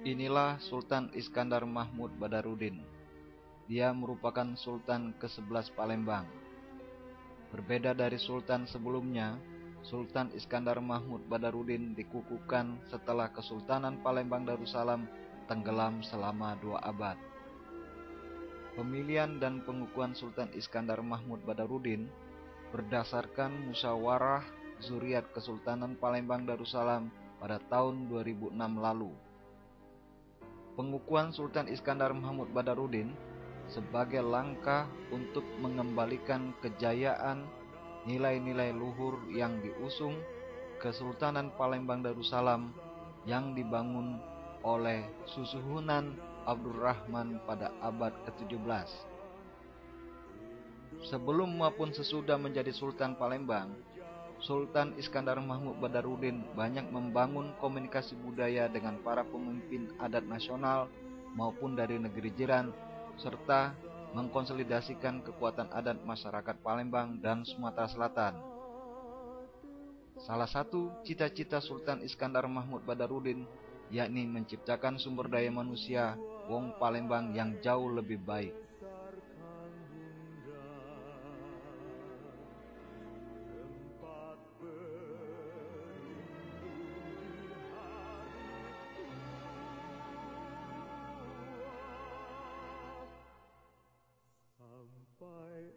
Inilah Sultan Iskandar Mahmud Badarudin. Dia merupakan Sultan ke-11 Palembang. Berbeda dari sultan sebelumnya, Sultan Iskandar Mahmud Badarudin dikukuhkan setelah Kesultanan Palembang Darussalam tenggelam selama 2 abad. Pemilihan dan pengukuhan Sultan Iskandar Mahmud Badarudin berdasarkan musyawarah Zuriat Kesultanan Palembang Darussalam pada tahun 2006 lalu. Pengukuhan Sultan Iskandar Mahmud Badarudin sebagai langkah untuk mengembalikan kejayaan nilai-nilai luhur yang diusung Kesultanan Palembang Darussalam yang dibangun oleh Susuhunan Abdurrahman pada abad ke-17. Sebelum maupun sesudah menjadi Sultan Palembang, Sultan Iskandar Mahmud Badarudin banyak membangun komunikasi budaya dengan para pemimpin adat nasional maupun dari negeri jiran, serta mengkonsolidasikan kekuatan adat masyarakat Palembang dan Sumatera Selatan. Salah satu cita-cita Sultan Iskandar Mahmud Badarudin yakni menciptakan sumber daya manusia wong Palembang yang jauh lebih baik. Sampai